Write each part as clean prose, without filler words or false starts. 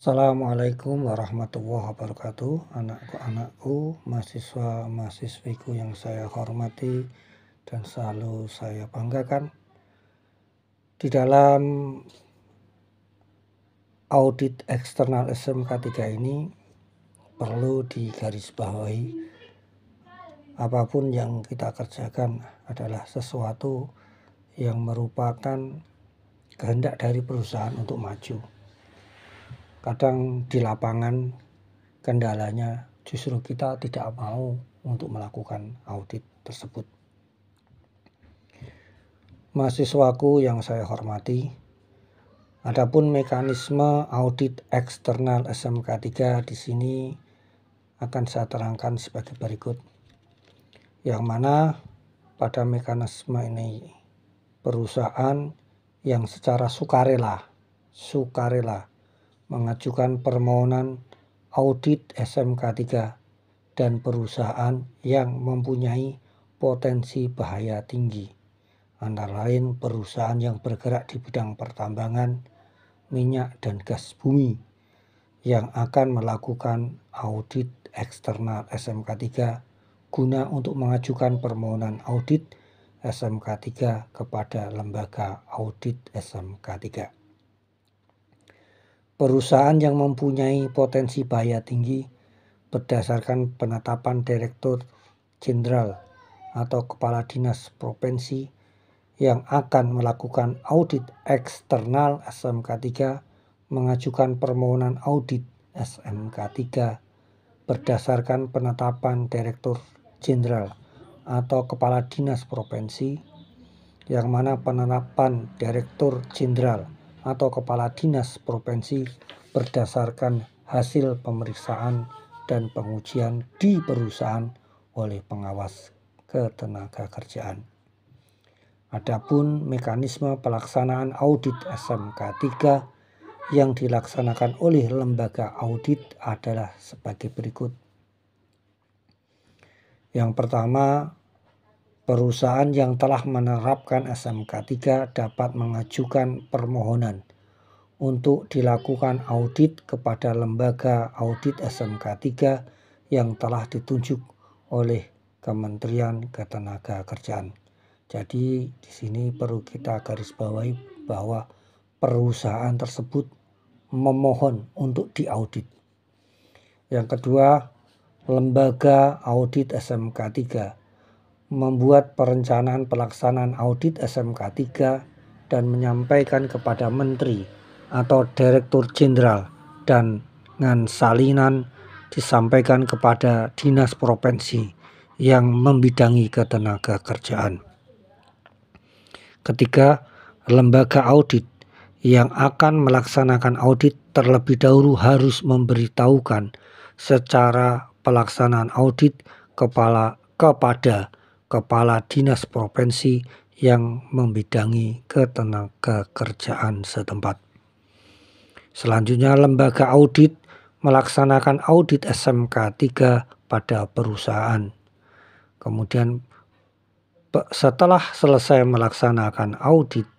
Assalamualaikum warahmatullahi wabarakatuh. Anakku-anakku, mahasiswa-mahasiswiku yang saya hormati dan selalu saya banggakan. Di dalam audit eksternal SMK 3 ini perlu digarisbawahi, apapun yang kita kerjakan adalah sesuatu yang merupakan kehendak dari perusahaan untuk maju. Kadang di lapangan kendalanya justru kita tidak mau untuk melakukan audit tersebut. Mahasiswaku yang saya hormati, adapun mekanisme audit eksternal SMK 3 di sini akan saya terangkan sebagai berikut. Yang mana pada mekanisme ini perusahaan yang secara sukarela mengajukan permohonan audit SMK 3 dan perusahaan yang mempunyai potensi bahaya tinggi, antara lain perusahaan yang bergerak di bidang pertambangan, minyak dan gas bumi, yang akan melakukan audit eksternal SMK 3 guna untuk mengajukan permohonan audit SMK 3 kepada lembaga audit SMK 3. Perusahaan yang mempunyai potensi bahaya tinggi berdasarkan penetapan Direktur Jenderal atau Kepala Dinas Provinsi yang akan melakukan audit eksternal SMK 3 mengajukan permohonan audit SMK 3 berdasarkan penetapan Direktur Jenderal atau Kepala Dinas Provinsi, yang mana penetapan Direktur Jenderal atau Kepala Dinas Provinsi berdasarkan hasil pemeriksaan dan pengujian di perusahaan oleh pengawas ketenagakerjaan. Adapun mekanisme pelaksanaan audit SMK 3 yang dilaksanakan oleh lembaga audit adalah sebagai berikut. Yang pertama, perusahaan yang telah menerapkan SMK 3 dapat mengajukan permohonan untuk dilakukan audit kepada lembaga audit SMK 3 yang telah ditunjuk oleh Kementerian Ketenagakerjaan. Jadi di sini perlu kita garis bawahi bahwa perusahaan tersebut memohon untuk diaudit. Yang kedua, lembaga audit SMK 3 membuat perencanaan pelaksanaan audit SMK 3 dan menyampaikan kepada Menteri atau Direktur Jenderal, dan dengan salinan disampaikan kepada Dinas Provinsi yang membidangi ketenagakerjaan. Ketiga, lembaga audit yang akan melaksanakan audit terlebih dahulu harus memberitahukan secara pelaksanaan audit kepada Kepala Dinas Provinsi yang membidangi ketenagakerjaan setempat. Selanjutnya, lembaga audit melaksanakan audit SMK 3 pada perusahaan. Kemudian setelah selesai melaksanakan audit,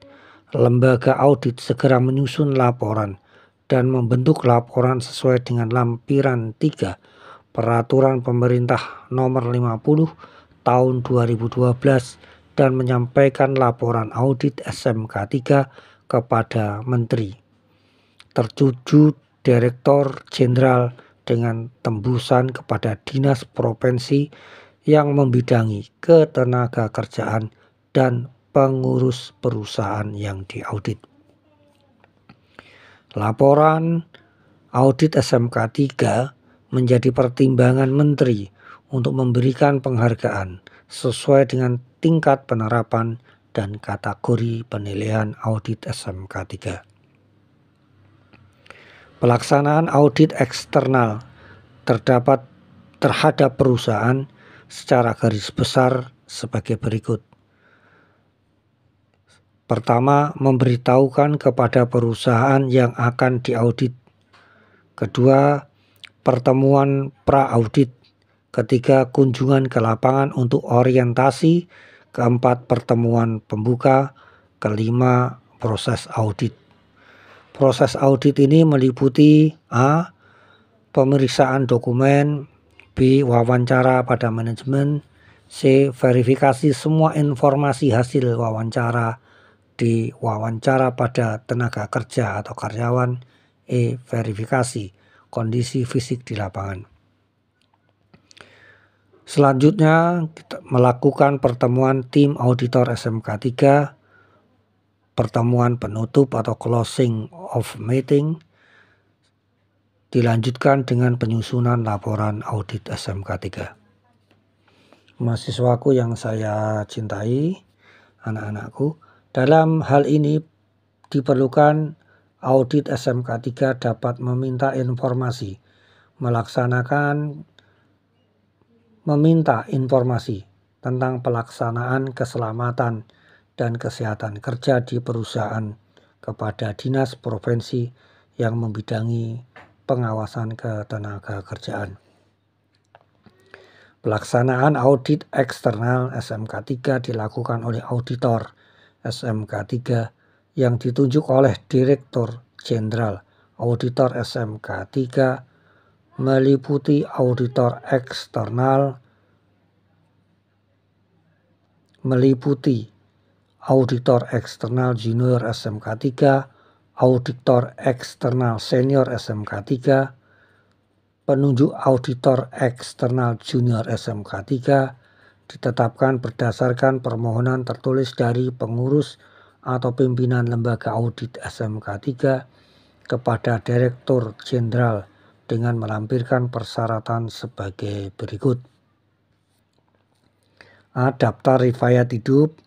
lembaga audit segera menyusun laporan dan membentuk laporan sesuai dengan lampiran 3 Peraturan Pemerintah Nomor 50 Tahun 2012 dan menyampaikan laporan audit SMK 3 kepada Menteri, tertuju Direktur Jenderal dengan tembusan kepada Dinas Provinsi yang membidangi ketenagakerjaan dan pengurus perusahaan yang diaudit. Laporan audit SMK 3 menjadi pertimbangan Menteri untuk memberikan penghargaan sesuai dengan tingkat penerapan dan kategori penilaian audit SMK 3. Pelaksanaan audit eksternal terhadap perusahaan secara garis besar sebagai berikut. Pertama, memberitahukan kepada perusahaan yang akan diaudit. Kedua, pertemuan pra-audit. Ketiga, kunjungan ke lapangan untuk orientasi. Keempat, pertemuan pembuka. Kelima, proses audit. Proses audit ini meliputi A. Pemeriksaan dokumen, B. Wawancara pada manajemen, C. Verifikasi semua informasi hasil wawancara, D. Wawancara pada tenaga kerja atau karyawan, E. Verifikasi kondisi fisik di lapangan. Selanjutnya kita melakukan pertemuan tim auditor SMK 3, pertemuan penutup atau closing of meeting, dilanjutkan dengan penyusunan laporan audit SMK 3. Mahasiswaku yang saya cintai, anak-anakku, dalam hal ini diperlukan audit SMK 3 dapat meminta informasi, meminta informasi tentang pelaksanaan keselamatan dan kesehatan kerja di perusahaan kepada dinas provinsi yang membidangi pengawasan ketenaga kerjaan. Pelaksanaan audit eksternal SMK 3 dilakukan oleh auditor SMK 3 yang ditunjuk oleh Direktur Jenderal. Auditor SMK 3 meliputi auditor eksternal, junior SMK 3, auditor eksternal senior SMK 3, penunjuk auditor eksternal junior SMK 3 ditetapkan berdasarkan permohonan tertulis dari pengurus atau pimpinan lembaga audit SMK 3 kepada Direktur Jenderal dengan melampirkan persyaratan sebagai berikut. A. Daftar riwayat hidup,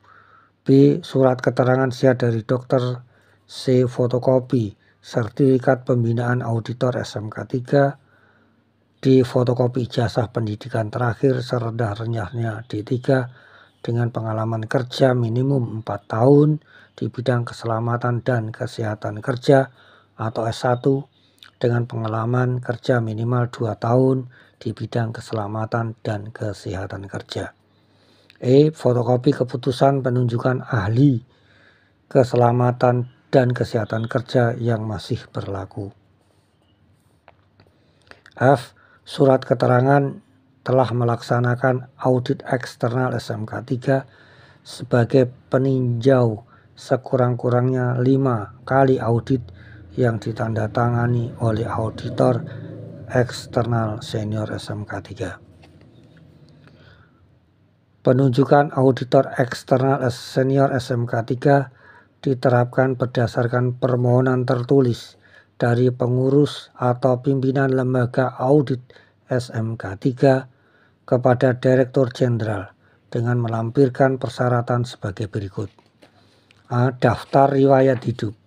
B. Surat keterangan sehat dari dokter, C. Fotokopi sertifikat pembinaan auditor SMK 3, D. Fotokopi ijazah pendidikan terakhir serendah-rendahnya D3 dengan pengalaman kerja minimum 4 tahun di bidang keselamatan dan kesehatan kerja atau S1 dengan pengalaman kerja minimal 2 tahun di bidang keselamatan dan kesehatan kerja. E. Fotokopi keputusan penunjukan ahli keselamatan dan kesehatan kerja yang masih berlaku. F. Surat keterangan telah melaksanakan audit eksternal SMK 3 sebagai peninjau sekurang-kurangnya 5 kali audit yang ditandatangani oleh auditor eksternal senior SMK 3. Penunjukan auditor eksternal senior SMK 3 diterapkan berdasarkan permohonan tertulis dari pengurus atau pimpinan lembaga audit SMK 3 kepada Direktur Jenderal dengan melampirkan persyaratan sebagai berikut. A. Daftar riwayat hidup,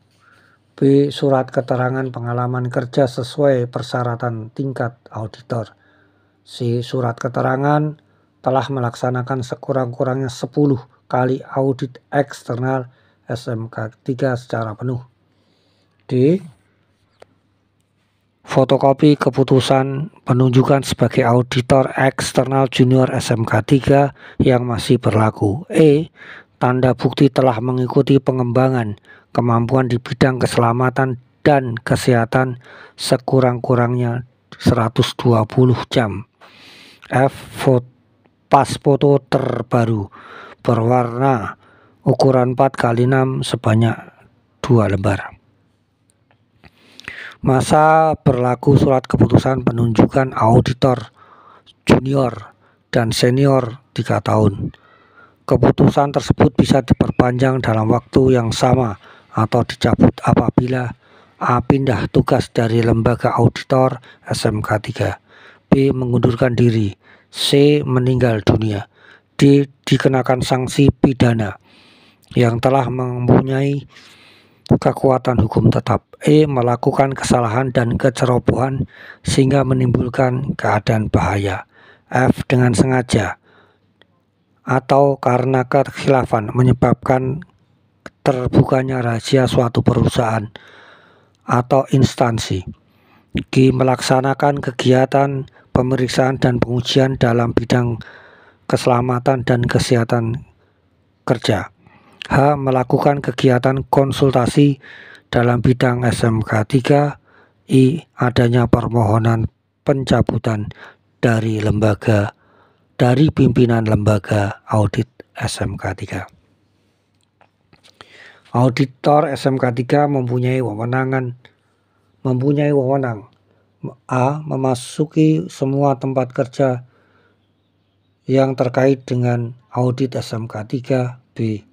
B. Surat keterangan pengalaman kerja sesuai persyaratan tingkat auditor, C. Surat keterangan telah melaksanakan sekurang-kurangnya 10 kali audit eksternal SMK 3 secara penuh, D. Fotokopi keputusan penunjukan sebagai auditor eksternal junior SMK 3 yang masih berlaku, E. Tanda bukti telah mengikuti pengembangan kemampuan di bidang keselamatan dan kesehatan sekurang-kurangnya 120 jam, F. Pas foto terbaru berwarna ukuran 4x6 sebanyak 2 lembar. Masa berlaku surat keputusan penunjukan auditor junior dan senior 3 tahun. Keputusan tersebut bisa diperpanjang dalam waktu yang sama atau dicabut apabila A. Pindah tugas dari lembaga auditor SMK 3, B. Mengundurkan diri, C. Meninggal dunia, D. Dikenakan sanksi pidana yang telah mempunyai kekuatan hukum tetap, E. Melakukan kesalahan dan kecerobohan sehingga menimbulkan keadaan bahaya, F. Dengan sengaja atau karena kekhilafan menyebabkan terbukanya rahasia suatu perusahaan atau instansi, G. Melaksanakan kegiatan pemeriksaan dan pengujian dalam bidang keselamatan dan kesehatan kerja, H. Melakukan kegiatan konsultasi dalam bidang SMK 3, I. Adanya permohonan pencabutan dari pimpinan lembaga audit SMK 3. Auditor SMK 3 mempunyai wewenang A. Memasuki semua tempat kerja yang terkait dengan audit SMK 3. B.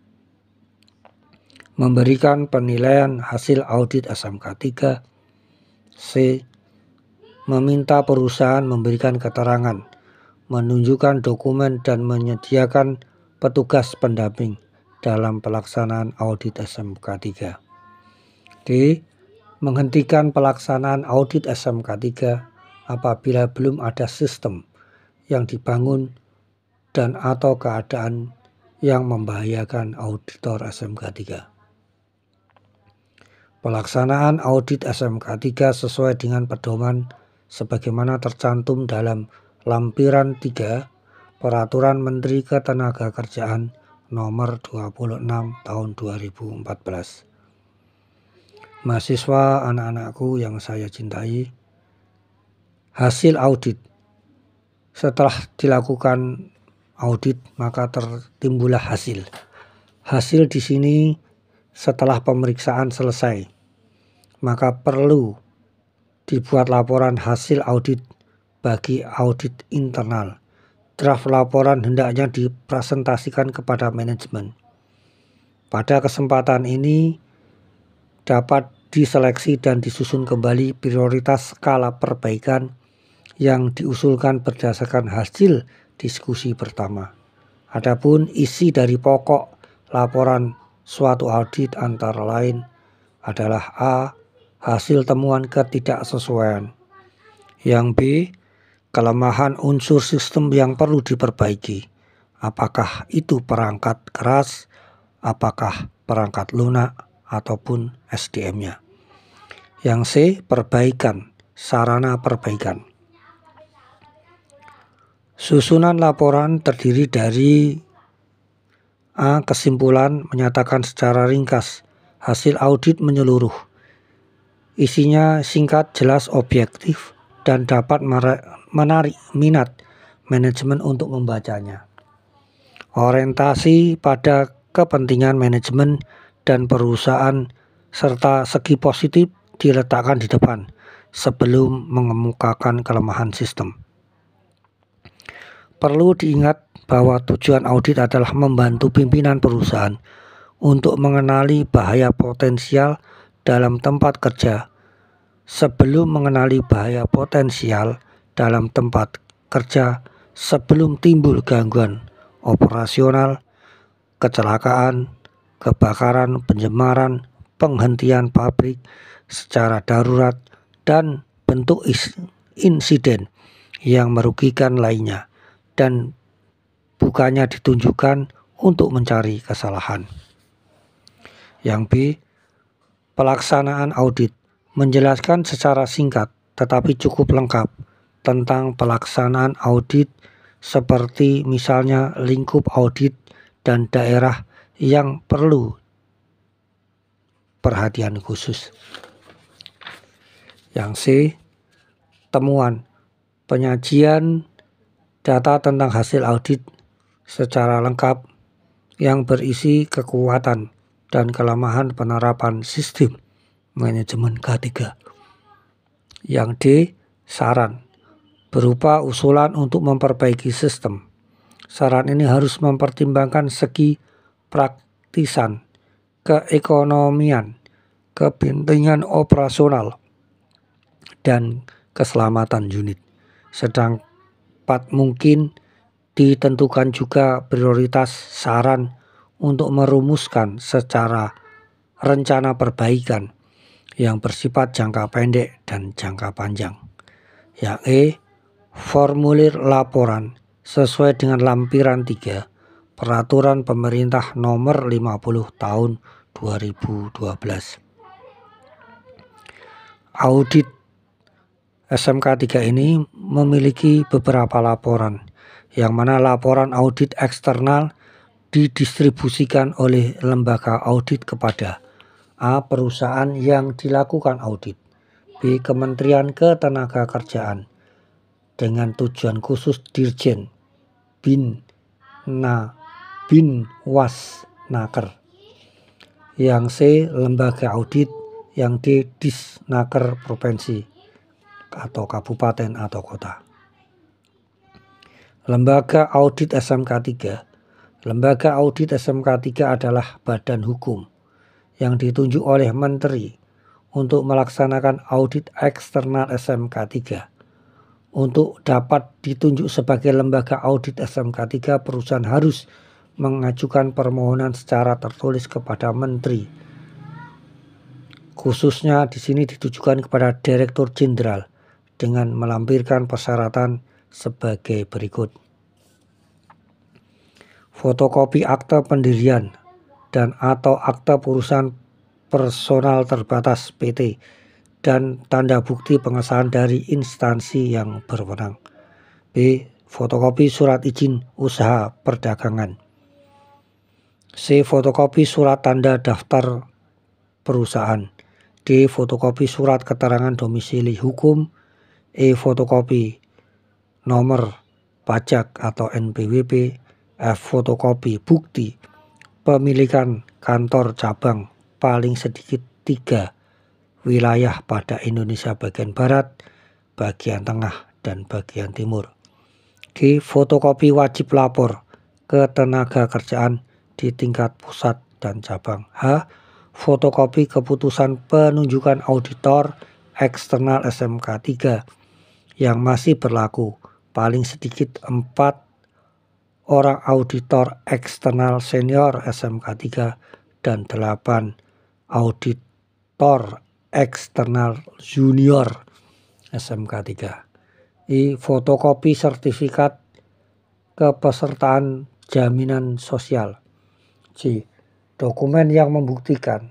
Memberikan penilaian hasil audit SMK 3. C. Meminta perusahaan memberikan keterangan, menunjukkan dokumen dan menyediakan petugas pendamping dalam pelaksanaan audit SMK 3. D. Menghentikan pelaksanaan audit SMK 3 apabila belum ada sistem yang dibangun dan atau keadaan yang membahayakan auditor SMK 3. Pelaksanaan audit SMK 3 sesuai dengan pedoman sebagaimana tercantum dalam lampiran 3 Peraturan Menteri Ketenagakerjaan Nomor 26 Tahun 2014. Mahasiswa, anak-anakku yang saya cintai, hasil audit. Setelah dilakukan audit, maka tertimbullah hasil. Hasil di sini setelah pemeriksaan selesai, maka perlu dibuat laporan hasil audit bagi audit internal. Draft laporan hendaknya dipresentasikan kepada manajemen. Pada kesempatan ini dapat diseleksi dan disusun kembali prioritas skala perbaikan yang diusulkan berdasarkan hasil diskusi pertama. Adapun isi dari pokok laporan suatu audit antara lain adalah A. Hasil temuan ketidaksesuaian. Yang B. Kelemahan unsur sistem yang perlu diperbaiki. Apakah itu perangkat keras, apakah perangkat lunak, ataupun SDM-nya. Yang C. Perbaikan, sarana perbaikan. Susunan laporan terdiri dari A. Kesimpulan menyatakan secara ringkas hasil audit menyeluruh. Isinya singkat, jelas, objektif, dan dapat menarik minat manajemen untuk membacanya. Orientasi pada kepentingan manajemen dan perusahaan serta segi positif diletakkan di depan sebelum mengemukakan kelemahan sistem. Perlu diingat bahwa tujuan audit adalah membantu pimpinan perusahaan untuk mengenali bahaya potensial dalam tempat kerja sebelum mengenali bahaya potensial dalam tempat kerja sebelum timbul gangguan operasional, kecelakaan, kebakaran, pencemaran, penghentian pabrik secara darurat, dan bentuk insiden yang merugikan lainnya, dan bukannya ditunjukkan untuk mencari kesalahan. Yang B. Pelaksanaan audit. Menjelaskan secara singkat tetapi cukup lengkap tentang pelaksanaan audit seperti misalnya lingkup audit dan daerah yang perlu perhatian khusus. Yang C. Temuan. Penyajian data tentang hasil audit secara lengkap yang berisi kekuatan dan kelemahan penerapan sistem manajemen K3. Yang D. Saran. Berupa usulan untuk memperbaiki sistem. Saran ini harus mempertimbangkan segi praktisan, keekonomian, kepentingan operasional, dan keselamatan unit. Sedapat mungkin ditentukan juga prioritas saran untuk merumuskan secara rencana perbaikan yang bersifat jangka pendek dan jangka panjang. Yang E. Formulir laporan sesuai dengan lampiran 3 Peraturan Pemerintah Nomor 50 Tahun 2012. Audit SMK 3 ini memiliki beberapa laporan, yang mana laporan audit eksternal didistribusikan oleh lembaga audit kepada A. Perusahaan yang dilakukan audit. B. Kementerian Ketenagakerjaan dengan tujuan khusus Dirjen Bin Wasnaker. Yang C. Lembaga audit. Yang D. Disnaker provinsi atau kabupaten atau kota. Lembaga audit SMK 3. Lembaga audit SMK 3 adalah badan hukum yang ditunjuk oleh Menteri untuk melaksanakan audit eksternal SMK 3. Untuk dapat ditunjuk sebagai lembaga audit SMK 3, perusahaan harus mengajukan permohonan secara tertulis kepada Menteri. Khususnya di sini ditujukan kepada Direktur Jenderal dengan melampirkan persyaratan sebagai berikut. Fotokopi akte pendirian dan atau akte perusahaan personal terbatas PT dan tanda bukti pengesahan dari instansi yang berwenang. B. Fotokopi surat izin usaha perdagangan. C. Fotokopi surat tanda daftar perusahaan. D. Fotokopi surat keterangan domisili hukum. E. Fotokopi nomor pajak atau NPWP. F. Fotokopi bukti pemilikan kantor cabang paling sedikit 3 wilayah pada Indonesia bagian barat, bagian tengah, dan bagian timur. G. Fotokopi wajib lapor ketenagakerjaan di tingkat pusat dan cabang. H. Fotokopi keputusan penunjukan auditor eksternal SMK 3 yang masih berlaku, paling sedikit 4 orang auditor eksternal senior SMK 3 dan 8 auditor eksternal junior SMK 3. I. Fotokopi sertifikat kepesertaan jaminan sosial. C. Dokumen yang membuktikan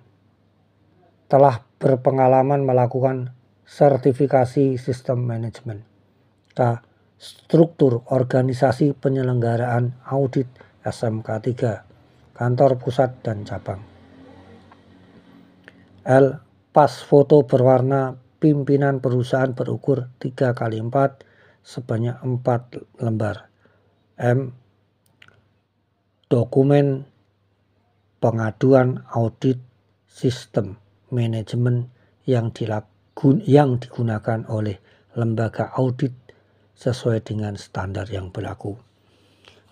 telah berpengalaman melakukan sertifikasi sistem manajemen. K. Struktur organisasi penyelenggaraan audit SMK 3, kantor pusat dan cabang. L. Pas foto berwarna pimpinan perusahaan berukur 3x4 sebanyak 4 lembar. M. Dokumen pengaduan audit sistem manajemen yang digunakan oleh lembaga audit sesuai dengan standar yang berlaku.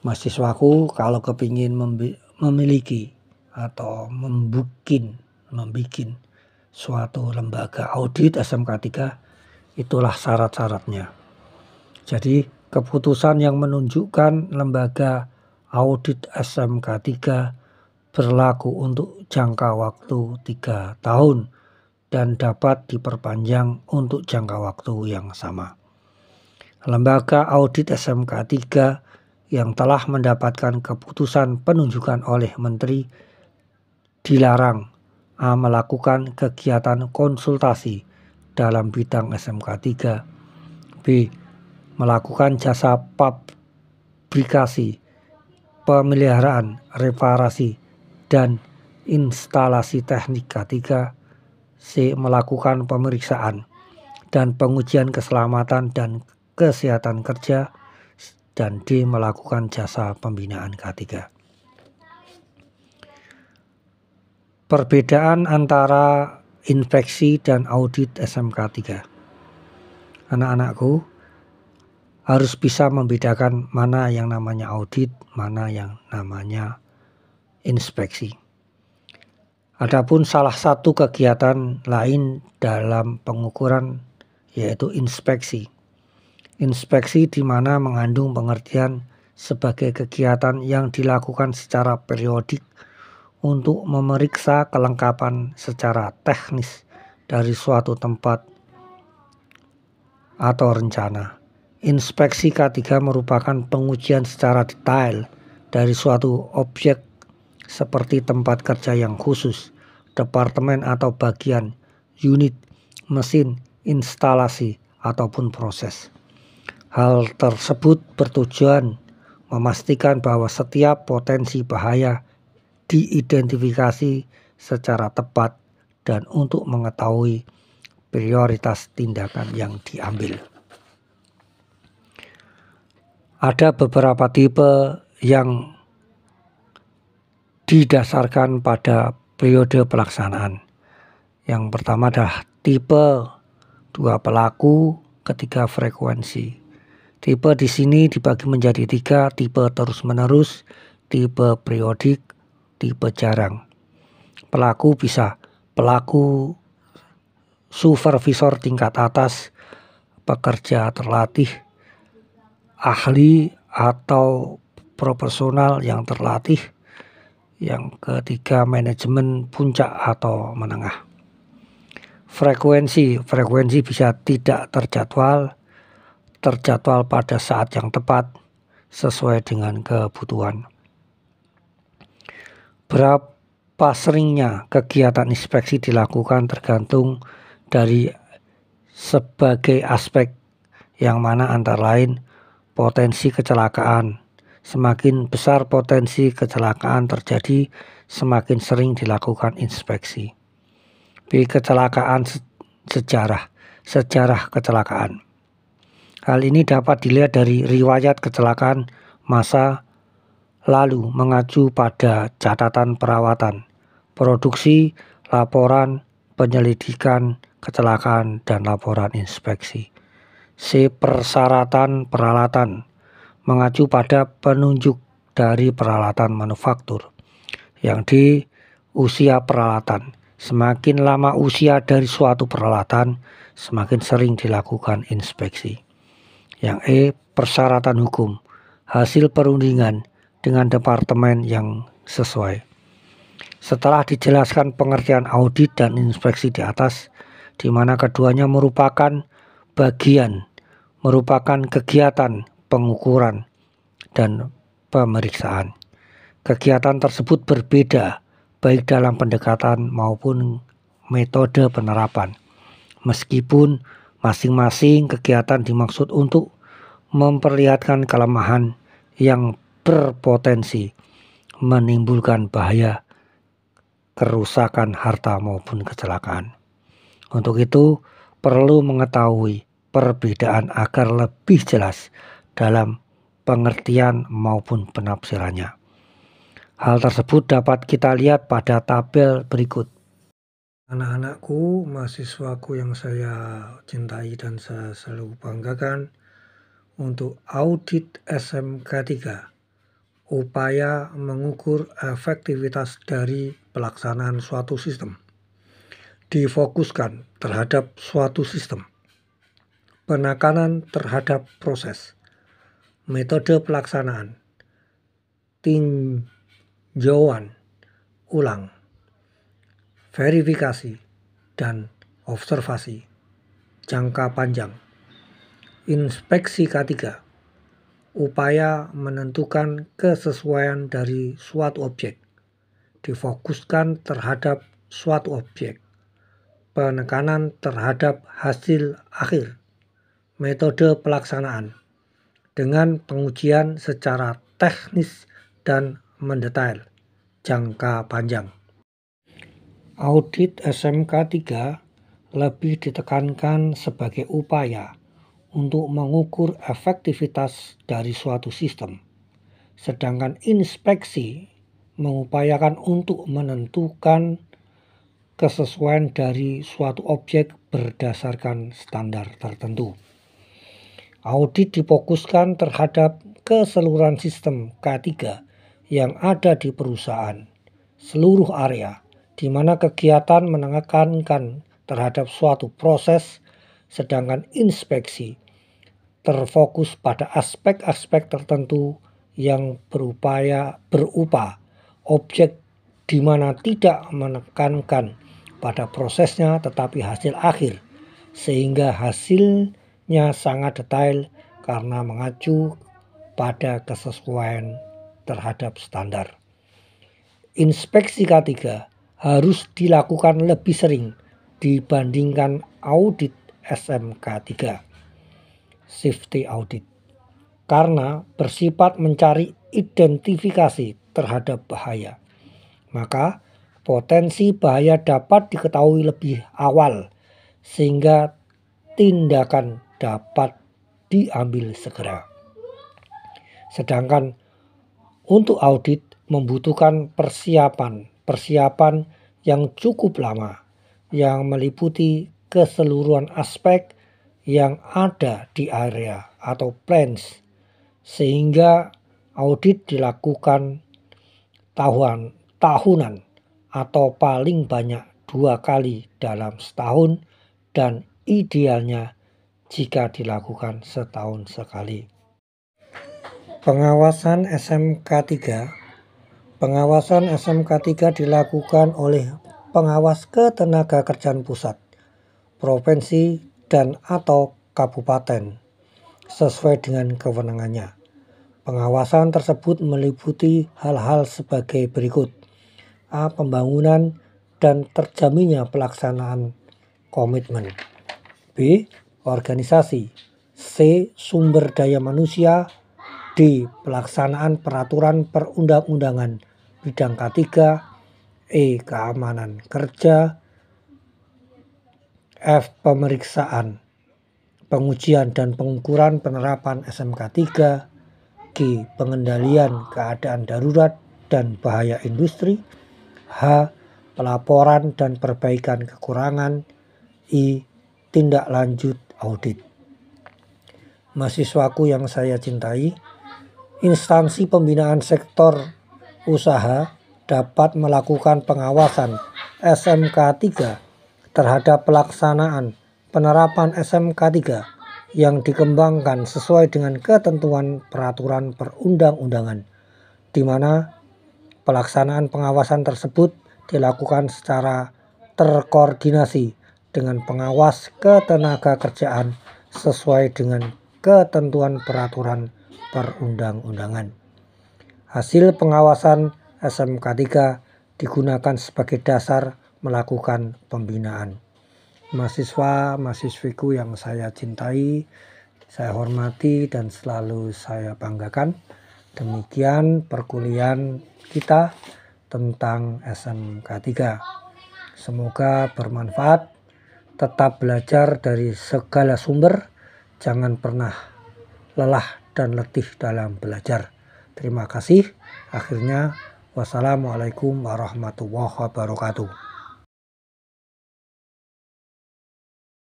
Mahasiswaku kalau kepingin memiliki atau membuat suatu lembaga audit SMK 3, itulah syarat-syaratnya. Jadi keputusan yang menunjukkan lembaga audit SMK 3 berlaku untuk jangka waktu 3 tahun dan dapat diperpanjang untuk jangka waktu yang sama. Lembaga audit SMK 3 yang telah mendapatkan keputusan penunjukan oleh Menteri dilarang A. Melakukan kegiatan konsultasi dalam bidang SMK 3. B. Melakukan jasa pabrikasi, pemeliharaan, reparasi, dan instalasi teknik K3. C. Melakukan pemeriksaan dan pengujian keselamatan dan kesehatan kerja. Dan D. Melakukan jasa pembinaan K3. Perbedaan antara inspeksi dan audit SMK 3. Anak-anakku harus bisa membedakan mana yang namanya audit, mana yang namanya inspeksi. Adapun salah satu kegiatan lain dalam pengukuran yaitu inspeksi. Inspeksi di mana mengandung pengertian sebagai kegiatan yang dilakukan secara periodik untuk memeriksa kelengkapan secara teknis dari suatu tempat atau rencana. Inspeksi K3 merupakan pengujian secara detail dari suatu objek seperti tempat kerja yang khusus, departemen atau bagian, unit, mesin, instalasi, ataupun proses. Hal tersebut bertujuan memastikan bahwa setiap potensi bahaya diidentifikasi secara tepat dan untuk mengetahui prioritas tindakan yang diambil. Ada beberapa tipe yang didasarkan pada periode pelaksanaan. Yang pertama adalah tipe 2 pelaku, ketiga frekuensi. Tipe di sini dibagi menjadi 3, tipe terus-menerus, tipe periodik, tipe jarang. Pelaku bisa pelaku supervisor tingkat atas, pekerja terlatih, ahli atau profesional yang terlatih. Yang ketiga manajemen puncak atau menengah. Frekuensi bisa tidak terjadwal pada saat yang tepat sesuai dengan kebutuhan. Berapa seringnya kegiatan inspeksi dilakukan tergantung dari sebagai aspek, yang mana antara lain potensi kecelakaan. Semakin besar potensi kecelakaan terjadi, semakin sering dilakukan inspeksi. B. Kecelakaan sejarah kecelakaan. Hal ini dapat dilihat dari riwayat kecelakaan masa lalu mengacu pada catatan perawatan, produksi, laporan, penyelidikan kecelakaan, dan laporan inspeksi. C. Persyaratan peralatan mengacu pada penunjuk dari peralatan manufaktur. Yang D. Usia peralatan. Semakin lama usia dari suatu peralatan, semakin sering dilakukan inspeksi. Yang E. Persyaratan hukum. Hasil perundingan dengan departemen yang sesuai. Setelah dijelaskan pengertian audit dan inspeksi di atas, di mana keduanya merupakan kegiatan pengukuran dan pemeriksaan. Kegiatan tersebut berbeda baik dalam pendekatan maupun metode penerapan. Meskipun masing-masing kegiatan dimaksud untuk memperlihatkan kelemahan yang berpotensi menimbulkan bahaya, kerusakan harta maupun kecelakaan. Untuk itu perlu mengetahui perbedaan agar lebih jelas dalam pengertian maupun penafsirannya. Hal tersebut dapat kita lihat pada tabel berikut. Anak-anakku, mahasiswaku yang saya cintai dan saya selalu banggakan, untuk audit SMK 3, upaya mengukur efektivitas dari pelaksanaan suatu sistem, difokuskan terhadap suatu sistem, penekanan terhadap proses, metode pelaksanaan, tinjauan ulang, verifikasi, dan observasi jangka panjang. Inspeksi K3, upaya menentukan kesesuaian dari suatu objek, difokuskan terhadap suatu objek, penekanan terhadap hasil akhir, metode pelaksanaan, dengan pengujian secara teknis dan mendetail jangka panjang. Audit SMK 3 lebih ditekankan sebagai upaya untuk mengukur efektivitas dari suatu sistem, sedangkan inspeksi mengupayakan untuk menentukan kesesuaian dari suatu objek berdasarkan standar tertentu. Audit difokuskan terhadap keseluruhan sistem K3 yang ada di perusahaan, seluruh area, di mana kegiatan menekankan terhadap suatu proses, sedangkan inspeksi terfokus pada aspek-aspek tertentu yang berupa objek di mana tidak menekankan pada prosesnya tetapi hasil akhir, sehingga hasilnya sangat detail karena mengacu pada kesesuaian terhadap standar. Inspeksi K3 harus dilakukan lebih sering dibandingkan audit SMK 3. Safety audit, karena bersifat mencari identifikasi terhadap bahaya. Maka Potensi bahaya dapat diketahui lebih awal sehingga tindakan dapat diambil segera. Sedangkan untuk audit membutuhkan persiapan yang cukup lama yang meliputi keseluruhan aspek yang ada di area atau plans, sehingga audit dilakukan tahunan atau paling banyak 2 kali dalam setahun dan idealnya jika dilakukan setahun sekali. Pengawasan SMK 3. Pengawasan SMK 3 dilakukan oleh pengawas ketenagakerjaan pusat, provinsi, dan atau kabupaten sesuai dengan kewenangannya. Pengawasan tersebut meliputi hal-hal sebagai berikut: A. Pembangunan dan terjaminnya pelaksanaan komitmen. B. Organisasi. C. Sumber daya manusia. D. Pelaksanaan peraturan perundang-undangan bidang K3. E. Keamanan kerja. F. Pemeriksaan, pengujian dan pengukuran penerapan SMK 3. G. Pengendalian keadaan darurat dan bahaya industri. H. Pelaporan dan perbaikan kekurangan. I. Tindak lanjut audit. Mahasiswaku yang saya cintai, instansi pembinaan sektor usaha dapat melakukan pengawasan SMK 3 terhadap pelaksanaan penerapan SMK 3 yang dikembangkan sesuai dengan ketentuan peraturan perundang-undangan, di mana pelaksanaan pengawasan tersebut dilakukan secara terkoordinasi dengan pengawas ketenagakerjaan sesuai dengan ketentuan peraturan perundang-undangan. Hasil pengawasan SMK 3 digunakan sebagai dasar melakukan pembinaan. Mahasiswa-mahasiswiku yang saya cintai, saya hormati dan selalu saya banggakan. Demikian perkuliahan kita tentang SMK 3. Semoga bermanfaat. Tetap belajar dari segala sumber. Jangan pernah lelah dan letih dalam belajar. Terima kasih. Akhirnya, wassalamualaikum warahmatullahi wabarakatuh.